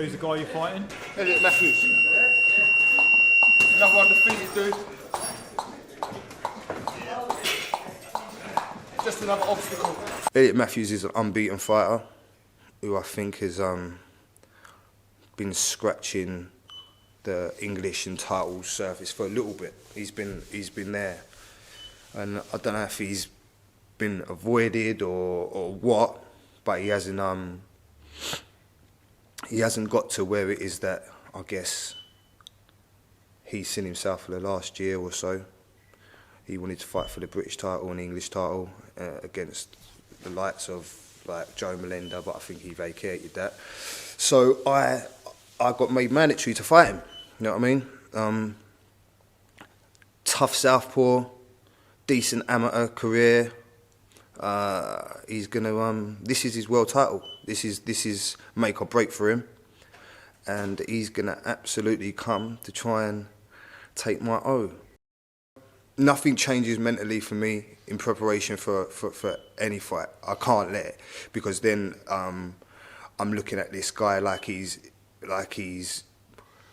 Who's the guy you're fighting? Elliot Matthews. Another undefeated dude. Just another obstacle. Elliot Matthews is an unbeaten fighter who I think has been scratching the English and title surface for a little bit. He's been there, and I don't know if he's been avoided or what, but he hasn't got to where it is that I guess he's seen himself for the last year or so. He wanted to fight for the British title and English title against the likes of like Joe Melenda, but I think he vacated that. So I got made mandatory to fight him. You know what I mean? Tough southpaw, decent amateur career. He's gonna. This is his world title. This is make or break for him, and he's gonna absolutely come to try and take my O. Nothing changes mentally for me in preparation for any fight. I can't let it, because then I'm looking at this guy like he's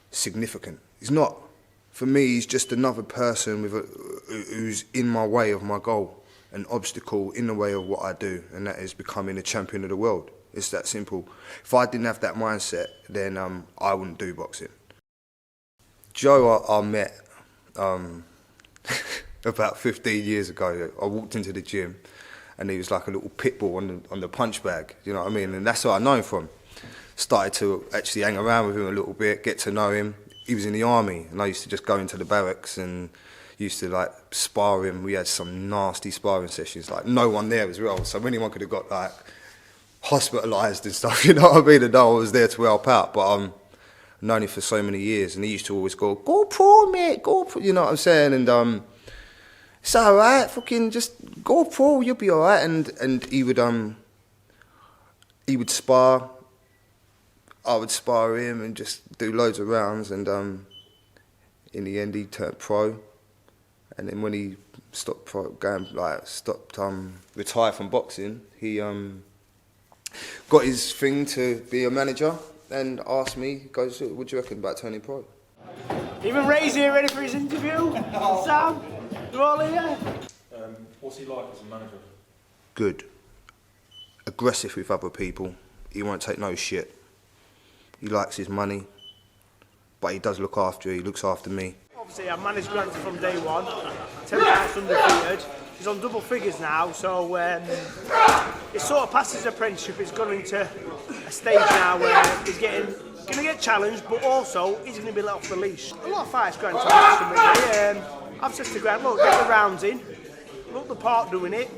significant. He's not. For me, he's just another person who's in my way of my goal, an obstacle in the way of what I do, and that is becoming a champion of the world. It's that simple. If I didn't have that mindset, then I wouldn't do boxing. Joe, I met about 15 years ago. I walked into the gym, and he was like a little pit bull on the punch bag. You know what I mean? And that's what I know him from. Started to actually hang around with him a little bit, get to know him. He was in the army, and I used to just go into the barracks and used to like spar him. We had some nasty sparring sessions, like no one there as well, so anyone could have got like hospitalised and stuff, you know what I mean? And no one was there to help out, but I've known him for so many years, and he used to always go pro, mate, go pro, you know what I'm saying? And it's alright, fucking just go pro, you'll be alright. And he would spar, I would spar him and just do loads of rounds, and in the end he turned pro. And then when he stopped retired from boxing, he got his thing to be a manager and asked me, goes, what do you reckon about turning pro? Even Ray's here ready for his interview. Sam, you all here? What's he like as a manager? Good. Aggressive with other people. He won't take no shit. He likes his money, but he does look after you. He looks after me. Obviously, I've managed Grant from day one. 10 pounds undefeated. He's on double figures now, so it's sort of past his apprenticeship. It's gone into a stage now where he's going to get challenged, but also he's going to be let off the leash. A lot of fights Grant I've said to Grant, look, get the rounds in, look the part doing it.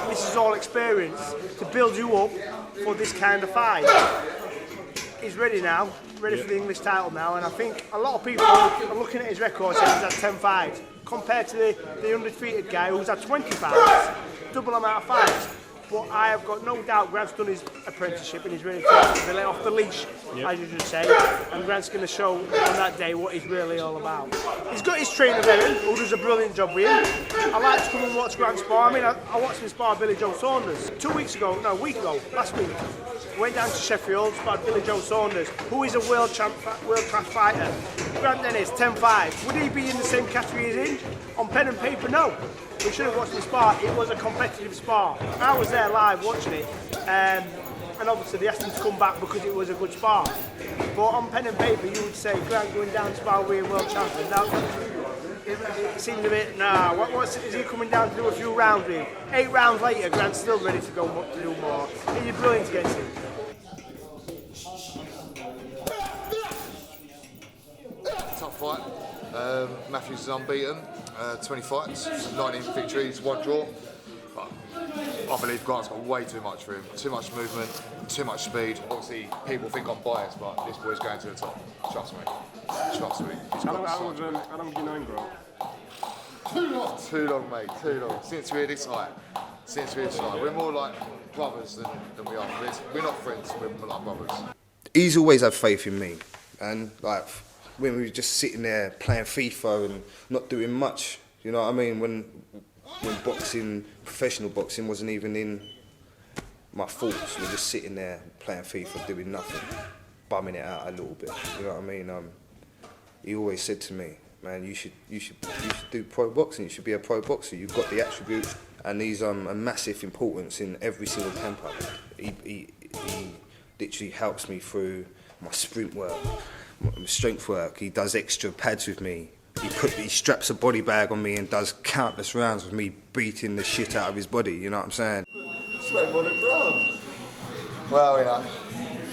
This is all experience to build you up for this kind of fight. He's ready now, ready for the English title now, and I think a lot of people are looking at his record saying he's had 10 fights, compared to the undefeated guy who's had 20 fights, double amount of fights. But I have got no doubt Grant's done his apprenticeship and he's ready to let off the leash, as you just say, and Grant's going to show on that day what he's really all about. He's got his trainer Erin, who does a brilliant job with him. I like to come and watch Grant spar. I mean, I watched him spar Billy Joe Saunders a week ago, last week. Went down to Sheffield, sparred Billy Joe Saunders, who is a world-class fighter. Grant Dennis, 10-5. Would he be in the same category as him? On pen and paper, no. We should have watched him spar. It was a competitive spar. I was there live watching it, and obviously they asked him to come back because it was a good spar. But on pen and paper, you would say Grant going down to spar with a world champion. Now, it seemed a bit, is he coming down to do a few rounds with him? 8 rounds later, Grant's still ready to go to do more. He's brilliant against him. Tough fight. Matthews is unbeaten, 20 fights, 19 victories, 1 draw. But I believe Grant's got way too much for him. Too much movement, too much speed. Obviously, people think I'm biased, but this boy's going to the top. Trust me. Trust me. How long have you known Grant? Too long, mate. Too long. Since we're this height. We're more like brothers than we are. We're not friends, we're more like brothers. He's always had faith in me, and like when we were just sitting there playing FIFA and not doing much, you know what I mean? When boxing, professional boxing wasn't even in my thoughts were just sitting there playing FIFA, doing nothing, bumming it out a little bit. You know what I mean? He always said to me, man, you should do pro boxing. You should be a pro boxer. You've got the attributes, and he's a massive importance in every single tempo. He literally helps me through my sprint work, my strength work. He does extra pads with me. He straps a body bag on me and does countless rounds with me beating the shit out of his body. You know what I'm saying? Well, you know,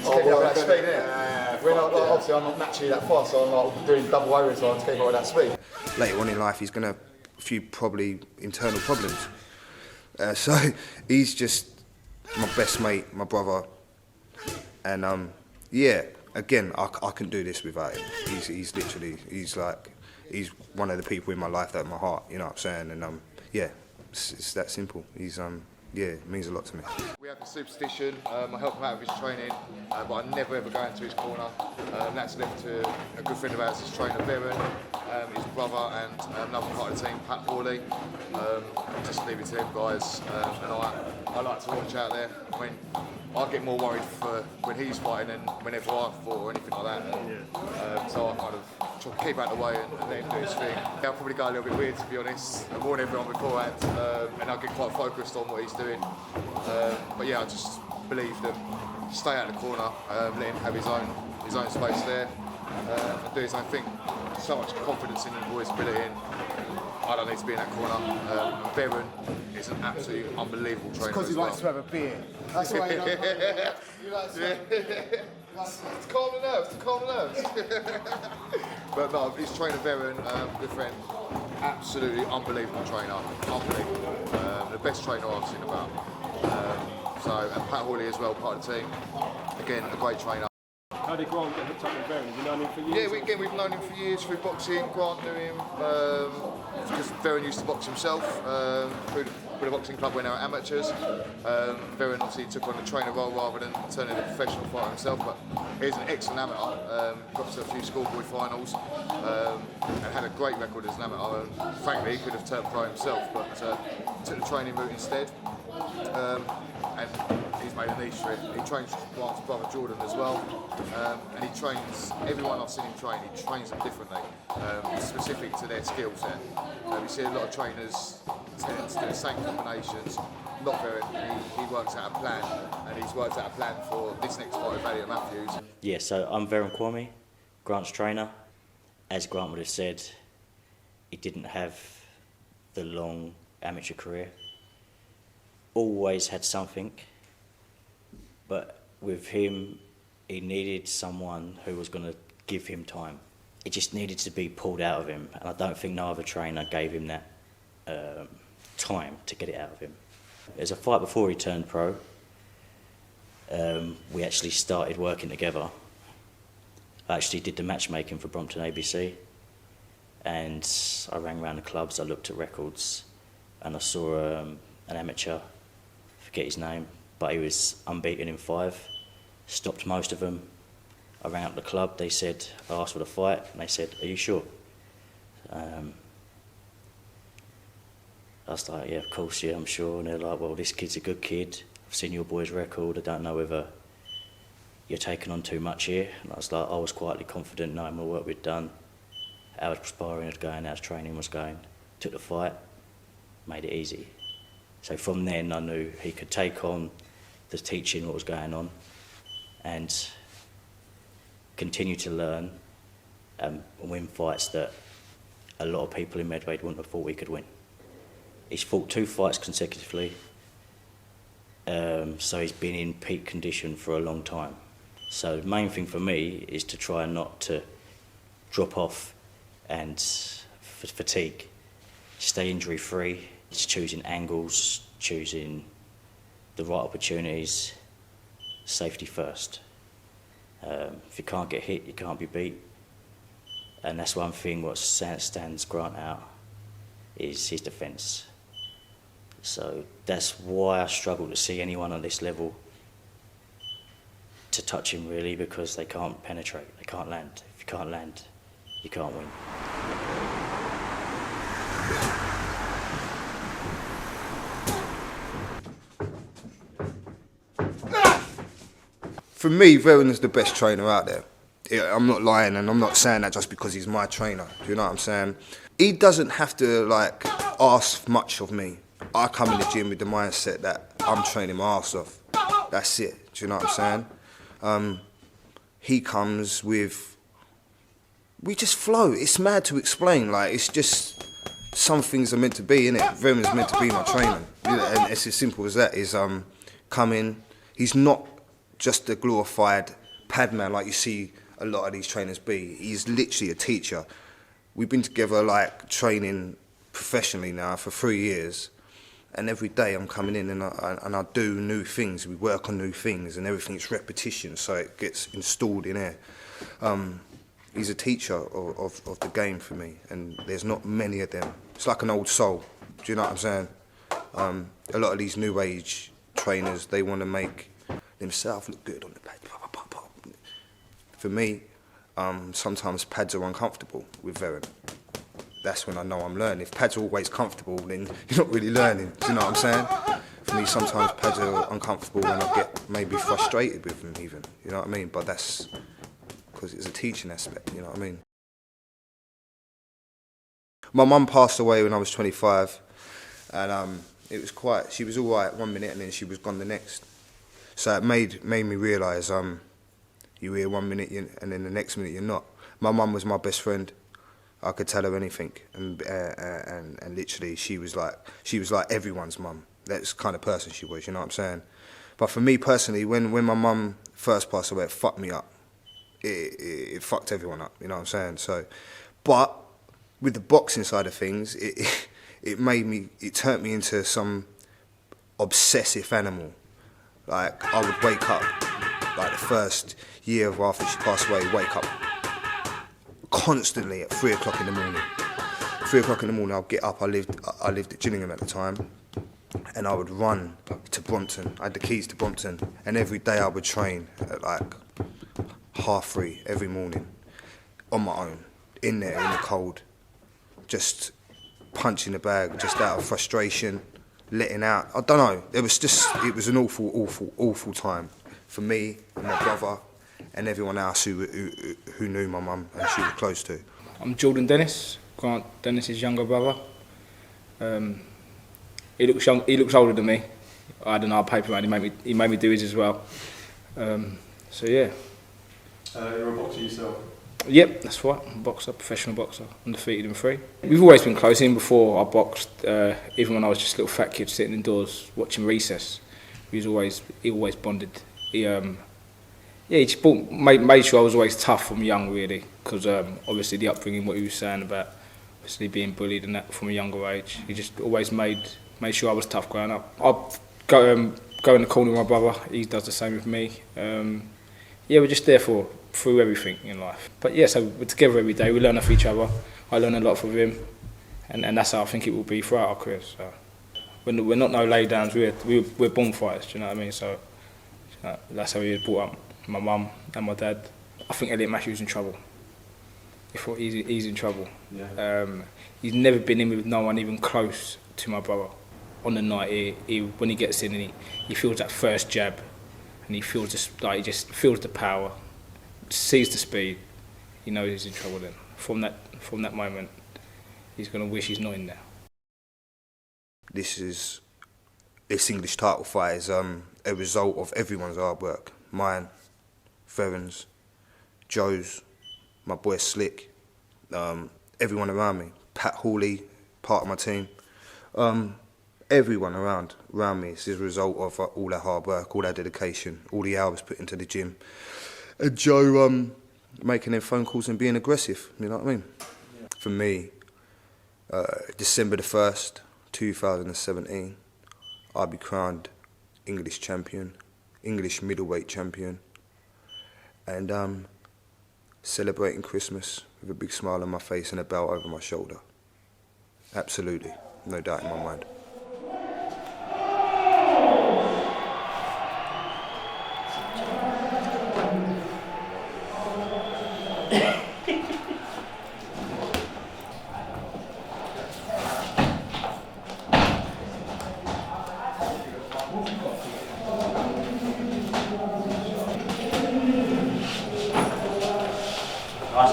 just keep up with that speed, innit? We're not, obviously, I'm not naturally that fast, so I'm not doing double overtime to keep up with that speed. Later on in life, he's going to have a few probably internal problems. So he's just my best mate, my brother, and yeah. Again, I couldn't do this without him. He's literally, he's one of the people in my life that are my heart. You know what I'm saying? And yeah, it's that simple. Yeah, it means a lot to me. We have a superstition. I help him out with his training, but I never ever go into his corner. That's linked to a good friend of ours, his trainer, Bevan, his brother, and another part of the team, Pat Hawley. Just leave it to them guys. And I like to watch out there. I mean, I get more worried for when he's fighting than whenever I fought or anything like that. So I kind of try to keep out of the way and let him do his thing. I'll probably go a little bit weird, to be honest. I warn everyone beforehand, and I get quite focused on what he's doing. But yeah, I just believe that stay out of the corner, let him have his own space there, and do his own thing. So much confidence in the boy's ability, and I don't need to be in that corner. Bevan is an absolutely unbelievable trainer. Because he likes to have a beer. That's why he likes to calm the nerves, But no, his trainer Bevan, good friend, absolutely unbelievable trainer, unbelievable. The best trainer I've seen about. And Pat Hawley as well, part of the team. Again, a great trainer. How did Grant get hooked up with Bevan? Have you known him for years? Yeah, we've known him for years through boxing. Grant knew him because Bevan used to box himself through the boxing club when they were amateurs. Bevan obviously took on the trainer role rather than turning a professional fighter himself, but he's an excellent amateur. Got to a few schoolboy finals and had a great record as an amateur. And frankly, he could have turned pro himself, but took the training route instead. And he's made a niche for it. He trains Grant's brother Jordan as well, and he trains everyone I've seen him train. He trains them differently, specific to their skill set. We see a lot of trainers tend to do the same combinations. Not very. He works out a plan, and he's worked out a plan for this next fight with Elliot Matthews. Yeah, so I'm Veron Kwame, Grant's trainer. As Grant would have said, he didn't have the long amateur career. Always had something, but with him, he needed someone who was going to give him time. It just needed to be pulled out of him, and I don't think no other trainer gave him that time to get it out of him. There's a fight before he turned pro. We actually started working together. I actually did the matchmaking for Brompton ABC, and I rang around the clubs, I looked at records, and I saw an amateur, forget his name, but he was unbeaten in 5, stopped most of them. I rang up the club, they said, I asked for the fight, and they said, are you sure? I was like, yeah, of course, yeah, I'm sure. And they're like, well, this kid's a good kid. I've seen your boy's record. I don't know whether you're taking on too much here. And I was like, I was quietly confident knowing the work we'd done, how his sparring was going, how his training was going. Took the fight, made it easy. So from then I knew he could take on the teaching, what was going on, and continue to learn and win fights that a lot of people in Medway wouldn't have thought he could win. He's fought 2 fights consecutively, so he's been in peak condition for a long time. So the main thing for me is to try not to drop off and fatigue. Stay injury free. It's choosing angles, choosing the right opportunities, safety first. If you can't get hit, you can't be beat. And that's one thing what stands Grant out, is his defence. So that's why I struggle to see anyone on this level to touch him really, because they can't penetrate, they can't land. If you can't land, you can't win. For me, Veron's the best trainer out there. Yeah, I'm not lying, and I'm not saying that just because he's my trainer. Do you know what I'm saying? He doesn't have to like ask much of me. I come in the gym with the mindset that I'm training my arse off. That's it. Do you know what I'm saying? He comes with. We just flow. It's mad to explain. Like, it's just some things are meant to be, innit? Veron's meant to be my trainer. And it's as simple as that. Is come in. He's not just a glorified pad man like you see a lot of these trainers be. He's literally a teacher. We've been together like training professionally now for 3 years, and every day I'm coming in and I do new things. We work on new things, and everything's repetition, so it gets installed in there. He's a teacher of the game for me, and there's not many of them. It's like an old soul. Do you know what I'm saying? A lot of these new age trainers, they want to make themselves look good on the pad. For me, sometimes pads are uncomfortable with Veron. That's when I know I'm learning. If pads are always comfortable, then you're not really learning. Do you know what I'm saying? For me, sometimes pads are uncomfortable and I get maybe frustrated with them even. You know what I mean? But that's because it's a teaching aspect, you know what I mean? My mum passed away when I was 25, and it was she was all right 1 minute and then she was gone the next. So it made me realise you're here 1 minute and then the next minute you're not. My mum was my best friend. I could tell her anything, and literally she was like everyone's mum. That's the kind of person she was, you know what I'm saying? But for me personally, when my mum first passed away, it fucked me up. It fucked everyone up, you know what I'm saying? So, but with the boxing side of things, it turned me into some obsessive animal. Like, I would wake up, like the first year after she passed away, wake up constantly at 3 o'clock in the morning. 3 o'clock in the morning, I'd get up. I lived at Gillingham at the time, and I would run to Brompton. I had the keys to Brompton, and every day I would train at like 3:30 every morning, on my own, in there in the cold, just punching the bag, just out of frustration, letting out. I don't know. It was an awful time for me and my brother and everyone else who knew my mum and she was close to. I'm Jordan Dennis, Grant Dennis's younger brother. He looks older than me. I had an hard paper round, he made me do his as well. So yeah. You're a boxer yourself? Yep, that's right. I'm a boxer, professional boxer, undefeated in 3. We've always been close. Even before I boxed, even when I was just a little fat kid sitting indoors watching recess, he always bonded. He just made sure I was always tough from young, really, because obviously the upbringing, what he was saying about obviously being bullied and that from a younger age, he just always made sure I was tough growing up. I'll go in the corner with my brother. He does the same with me. We're just there through everything in life. But yeah, so we're together every day. We learn off each other. I learn a lot from him, and that's how I think it will be throughout our careers. So we're not no lay downs. We're born fighters. Do you know what I mean? So that's how he was brought up. My mum and my dad. I think Elliot Matthews in trouble. He's in trouble. Yeah. He's never been in with no one even close to my brother. On the night, when he gets in and he feels that first jab, and he feels he just feels the power, sees the speed, he knows he's in trouble then. From that moment, he's going to wish he's not in there. This English title fight is a result of everyone's hard work. Mine, Veron's, Joe's, my boy Slick, everyone around me. Pat Hawley, part of my team. Everyone around me. It's a result of all that hard work, all that dedication, all the hours put into the gym. And Joe making them phone calls and being aggressive, you know what I mean? Yeah. For me, December the 1st, 2017, I'll be crowned English champion, English middleweight champion, and celebrating Christmas with a big smile on my face and a belt over my shoulder. Absolutely, no doubt in my mind.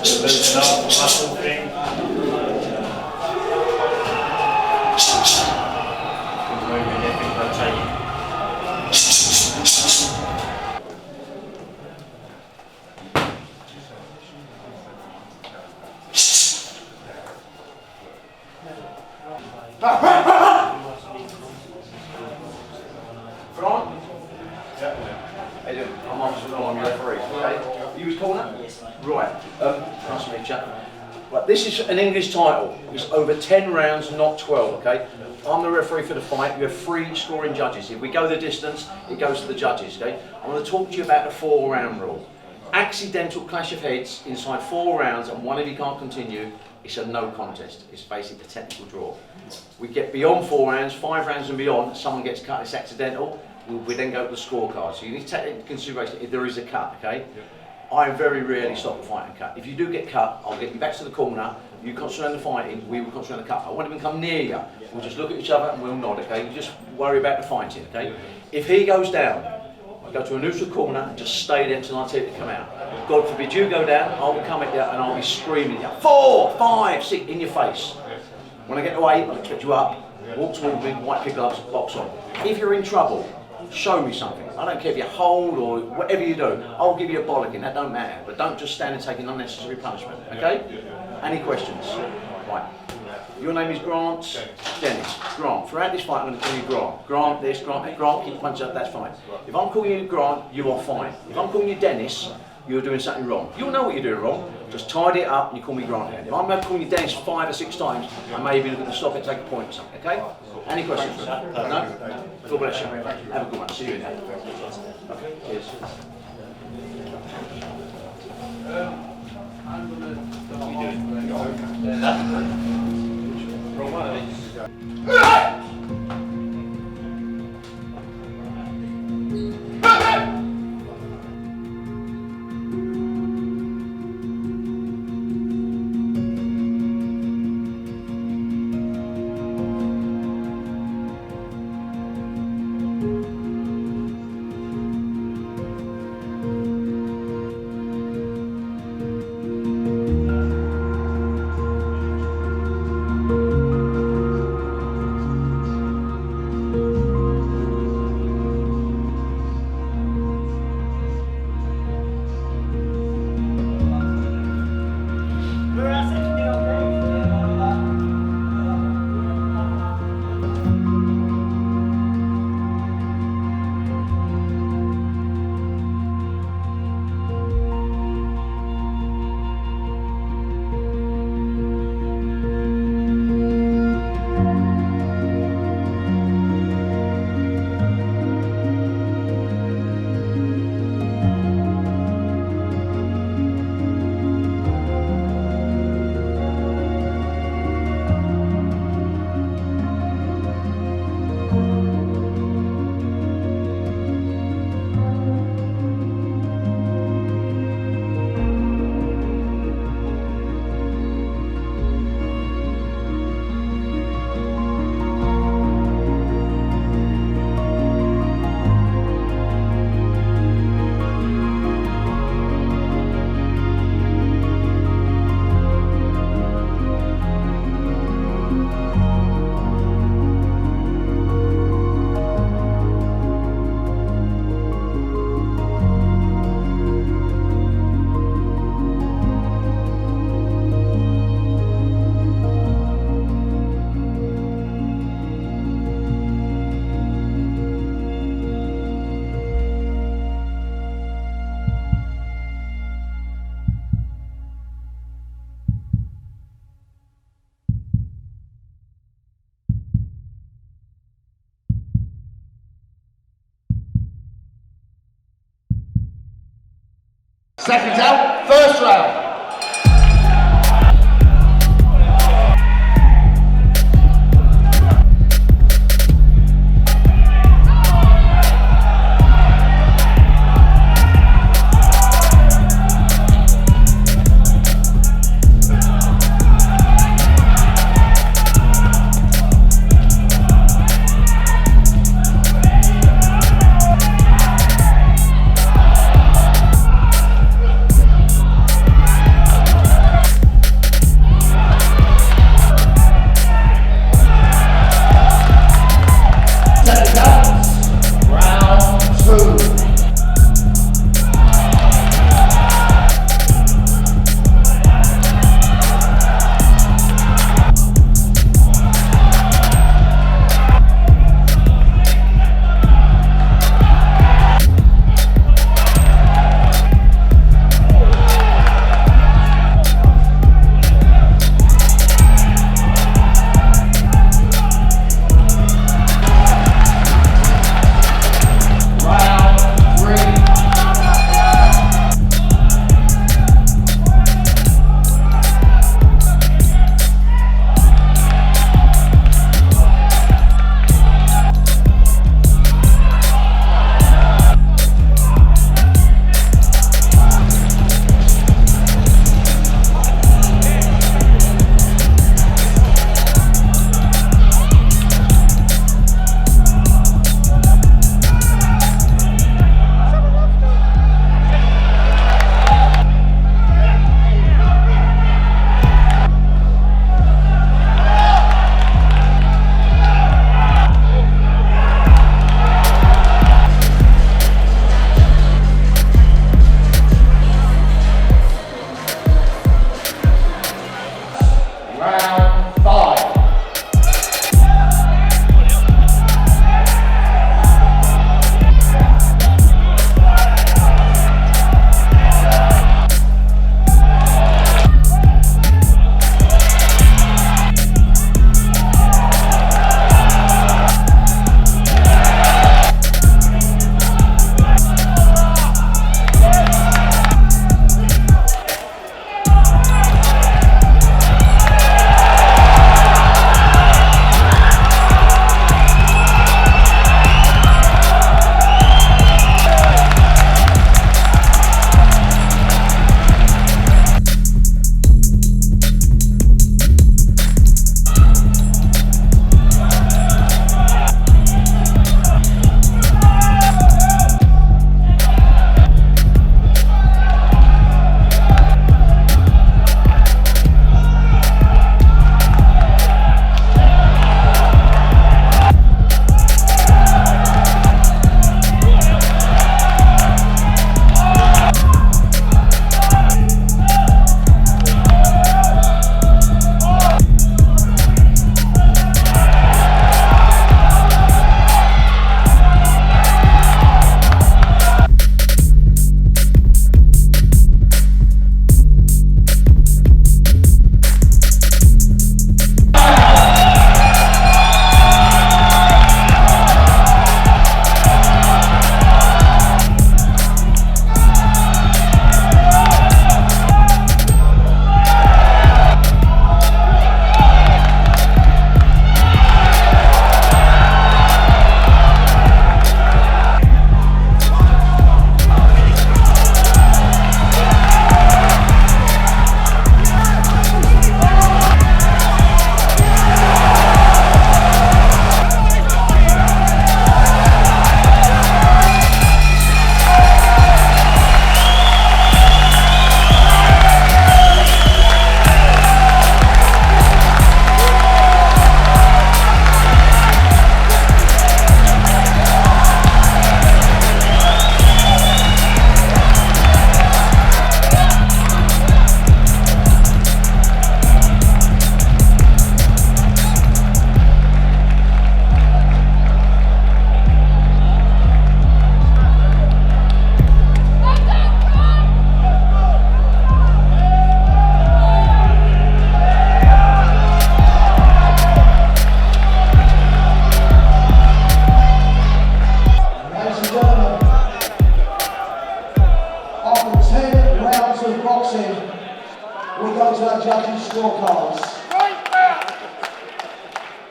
loosen up, muscle thing. Moving, everything rotating. How you doing? I'm Officer Law, I'm your referee. Okay? You was corner? Yes, mate. Right. Nice to meet you. Right, this is an English title. It's over 10 rounds, not 12, okay? I'm the referee for the fight. You have 3 scoring judges. If we go the distance, it goes to the judges, okay? I'm going to talk to you about the 4-round rule. Accidental clash of heads inside 4 rounds and one of you can't continue, it's a no contest. It's basically a technical draw. We get beyond 4 rounds, 5 rounds and beyond, someone gets cut, it's accidental. We then go to the scorecard. So you need to take into consideration if there is a cut, okay? I very rarely stop a fight and cut. If you do get cut, I'll get you back to the corner, you concentrate on the fighting, we will concentrate on the cut. I won't even come near you. We'll just look at each other and we'll nod, okay? You just worry about the fighting, okay? If he goes down, I go to a neutral corner and just stay there until I tell you to come out. God forbid you go down, I will come at you and I'll be screaming at you. 4, 5, 6 in your face. When I get to 8, I'll pick you up, walk towards me, white pick gloves, box on. If you're in trouble, show me something. I don't care if you hold or whatever you do, I'll give you a bollocking, that don't matter. But don't just stand and take an unnecessary punishment, okay? Any questions? Right. Your name is Grant Dennis. Grant. Throughout this fight, I'm going to call you Grant. Grant this, Grant that. Grant, keep punching up, that's fine. If I'm calling you Grant, you are fine. If I'm calling you Dennis, you're doing something wrong. You'll know what you're doing wrong. Just tidy it up and you call me Grant again. If I'm calling you Dennis 5 or 6 times, I may be looking to stop it, take a point or something, okay? Any questions? No? God bless you. Have a good one. See you in there. Cheers. Seconds out, first round.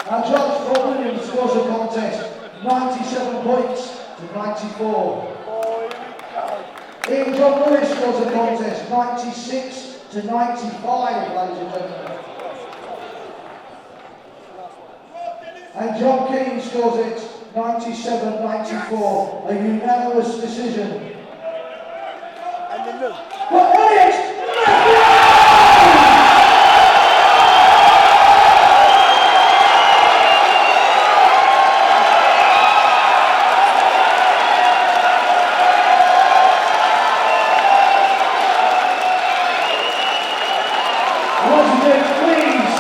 And John Paul Williams scores the contest, 97 points to 94. Ian John Lewis scores the contest, 96 to 95, ladies and gentlemen. And John Keane scores it, 97-94, a unanimous decision. And the But Elliot! Once again, please.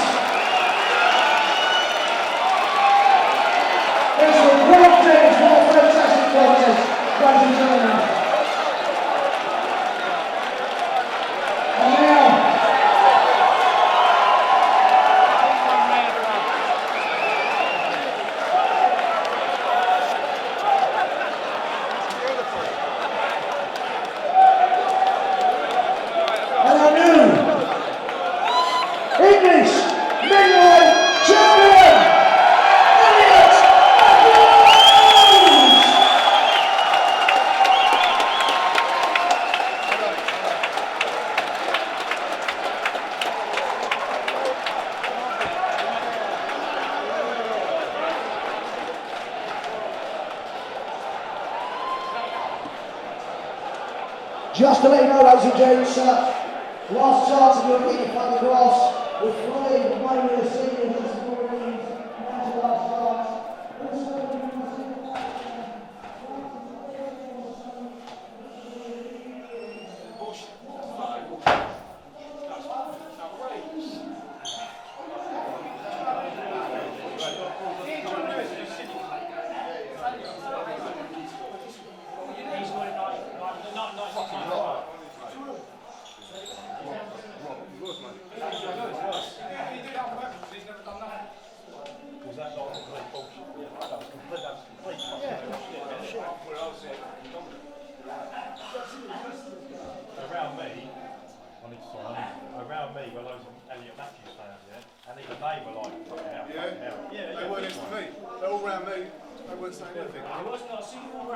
It's a contest, what a fantastic contest, ladies and gentlemen. And now, and our new English middleweight champion, Elliot Matthews! Just to let you know, ladies and gents, last chance of your getting photographs with Floyd Mayweather Senior and the Marines, now to last chance. Around me were loads of Elliot Matthews fans, yeah? And even they were like, fucking hell, fucking hell. They weren't next to me. They're all around me. They weren't saying anything. It wasn't a single round.